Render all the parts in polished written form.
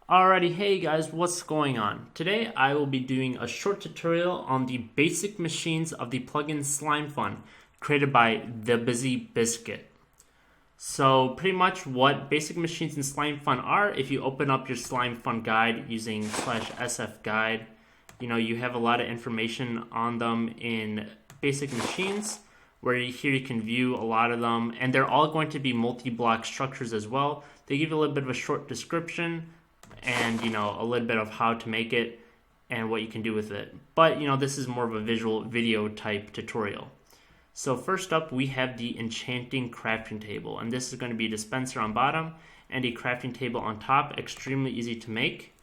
Alrighty, hey guys, what's going on? Today I will be doing a short tutorial on the basic machines of the plugin Slimefun created by TheBusyBiscuit. So pretty much what basic machines in Slimefun are, if you open up your Slimefun guide using /sf guide, you have a lot of information on them in basic machines where here you can view a lot of them, and they're all going to be multi-block structures as well. They give you a little bit of a short description and a little bit of how to make it and what you can do with it. But this is more of a visual video type tutorial. So first up we have the Enchanting crafting table, and this is going to be a dispenser on bottom and a crafting table on top. Extremely easy to make.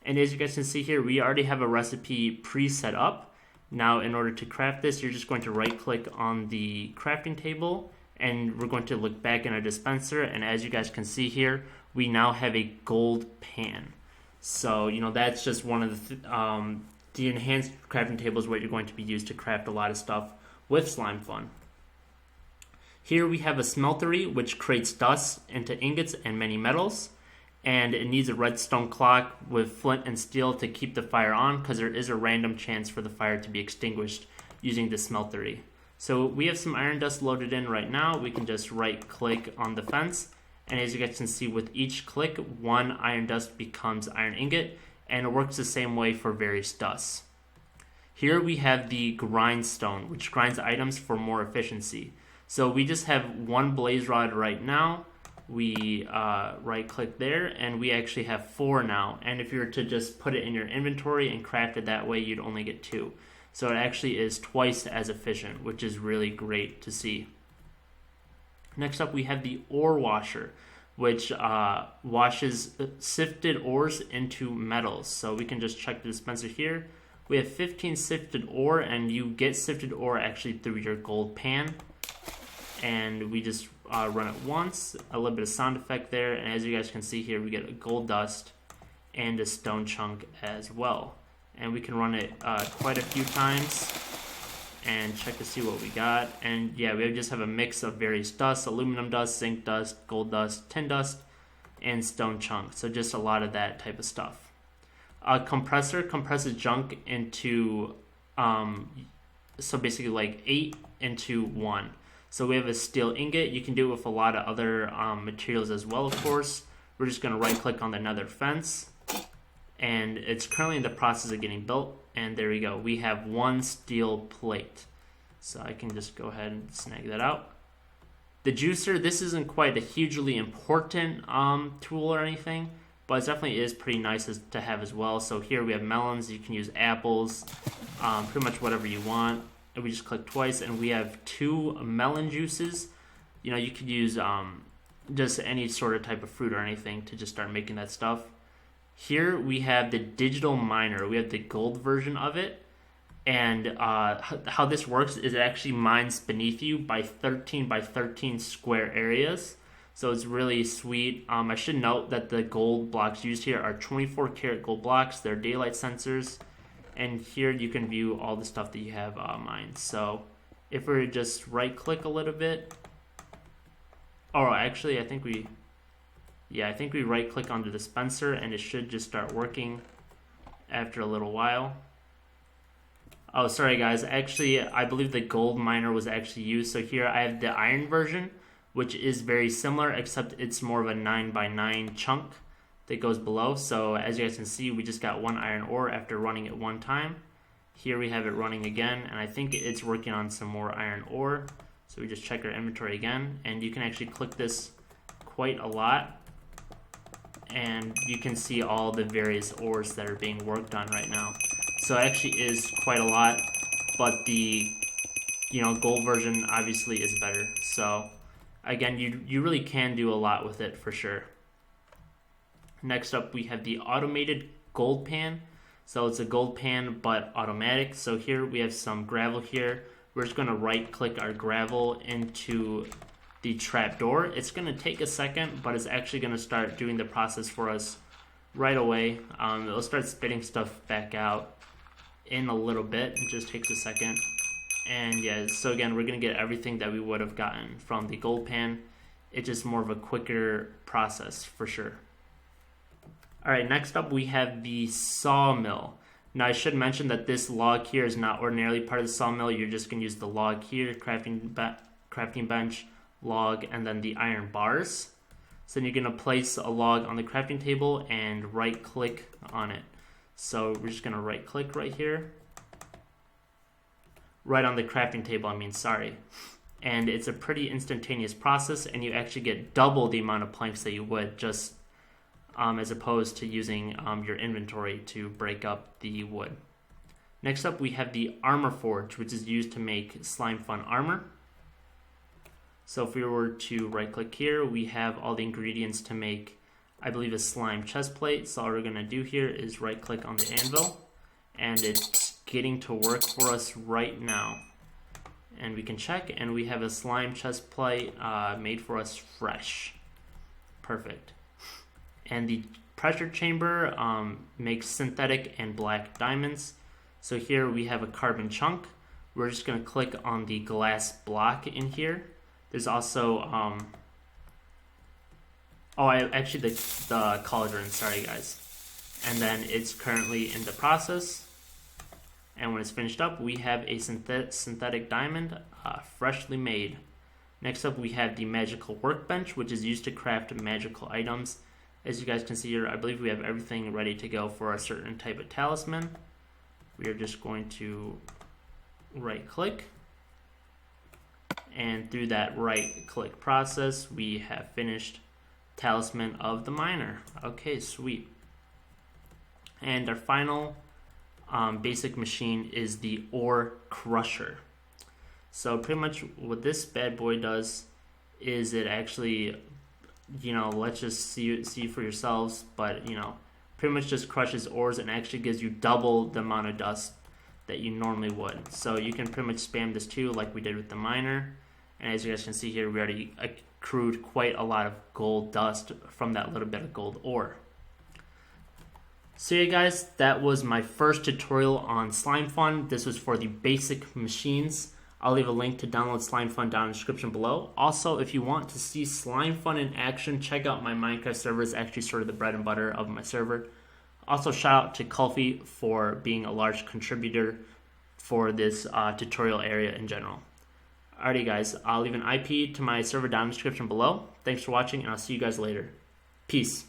And as you guys can see here, we already have a recipe pre-set up. Now in order to craft this, you're just going to right click on the crafting table and we're going to look back in our dispenser, and as you guys can see here, we now have a gold pan. So that's just one of the enhanced crafting tables where you're going to be used to craft a lot of stuff with Slimefun. Here we have a Smeltery, which creates dust into ingots and many metals, and it needs a redstone clock with flint and steel to keep the fire on, because there is a random chance for the fire to be extinguished using the Smeltery. So we have some iron dust loaded in right now. We can just right click on the fence, and as you guys can see, with each click, one iron dust becomes iron ingot, and it works the same way for various dusts. Here we have the Grindstone, which grinds items for more efficiency. So we just have one blaze rod right now. We right click there, and we actually have 4 now. And if you were to just put it in your inventory and craft it that way, you'd only get 2. So it actually is twice as efficient, which is really great to see. Next up we have the ore washer, which washes sifted ores into metals. So we can just check the dispenser here. We have 15 sifted ore, and you get sifted ore actually through your gold pan. And we just run it once, a little bit of sound effect there, and as you guys can see here, we get a gold dust and a stone chunk as well. And we can run it quite a few times and check to see what we got. And yeah, we just have a mix of various dusts: aluminum dust, zinc dust, gold dust, tin dust, and stone chunk. So just a lot of that type of stuff. A compressor compresses junk into so basically like 8 into 1. So we have a steel ingot. You can do it with a lot of other materials as well, of course. We're just going to right click on the nether fence, and it's currently in the process of getting built. And there we go. We have 1 steel plate. So I can just go ahead and snag that out. The juicer, this isn't quite a hugely important tool or anything, but it definitely is pretty nice to have as well. So here we have melons. You can use apples, pretty much whatever you want. And we just click twice, and we have 2 melon juices. You could use just any sort of type of fruit or anything to just start making that stuff. Here we have the digital miner. We have the gold version of it, and how this works is it actually mines beneath you by 13 by 13 square areas. So it's really sweet. I should note that the gold blocks used here are 24 karat gold blocks. They're daylight sensors. And here you can view all the stuff that you have mined. So if we just right click a little bit, actually I think we right click on the dispenser, and it should just start working after a little while. Oh, sorry guys, actually I believe the gold miner was actually used. So here I have the iron version, which is very similar, except it's more of a 9 by 9 chunk that goes below. So as you guys can see, we just got 1 iron ore after running it 1 time. Here we have it running again, and I think it's working on some more iron ore. So we just check our inventory again, and you can actually click this quite a lot, and you can see all the various ores that are being worked on right now. So it actually is quite a lot, but the gold version obviously is better. So again, you really can do a lot with it for sure. Next up we have the automated gold pan. So it's a gold pan but automatic. So here we have some gravel here. We're just going to right click our gravel into the trapdoor. It's going to take a second, but it's actually going to start doing the process for us right away. It'll start spitting stuff back out in a little bit. It just takes a second. And yeah, so again, we're going to get everything that we would have gotten from the gold pan. It's just more of a quicker process for sure. Alright, next up we have the Sawmill. Now I should mention that this log here is not ordinarily part of the Sawmill. You're just going to use the log here, crafting bench, log, and then the iron bars. So then you're going to place a log on the crafting table and right click on it. So we're just going to right click right here. Right on the crafting table, and it's a pretty instantaneous process, and you actually get double the amount of planks that you would just as opposed to using your inventory to break up the wood. Next up we have the armor forge, which is used to make Slimefun armor. So if we were to right click here, we have all the ingredients to make, I believe, a slime chest plate. So all we're going to do here is right click on the anvil, and it's getting to work for us right now. And we can check, and we have a slime chest plate made for us fresh. Perfect. And the pressure chamber makes synthetic and black diamonds. So here we have a carbon chunk. We're just going to click on the glass block in here. There's also the cauldron, sorry guys. And then it's currently in the process. And when it's finished up, we have a synthetic diamond, freshly made. Next up, we have the magical workbench, which is used to craft magical items. As you guys can see here, I believe we have everything ready to go for a certain type of talisman. We are just going to right click. And through that right click process, we have finished Talisman of the Miner. Okay, sweet. And our final basic machine is the ore crusher. So pretty much what this bad boy does is it actually, let's just see for yourselves, but pretty much just crushes ores and actually gives you double the amount of dust that you normally would. So you can pretty much spam this too, like we did with the miner. And as you guys can see here, we already accrued quite a lot of gold dust from that little bit of gold ore. So yeah guys, that was my first tutorial on Slimefun. This was for the basic machines. I'll leave a link to download Slimefun down in the description below. Also, if you want to see Slimefun in action, check out my Minecraft server. It's actually sort of the bread and butter of my server. Also, shout out to Kulfie for being a large contributor for this tutorial area in general. Alrighty guys, I'll leave an IP to my server down in the description below. Thanks for watching, and I'll see you guys later. Peace.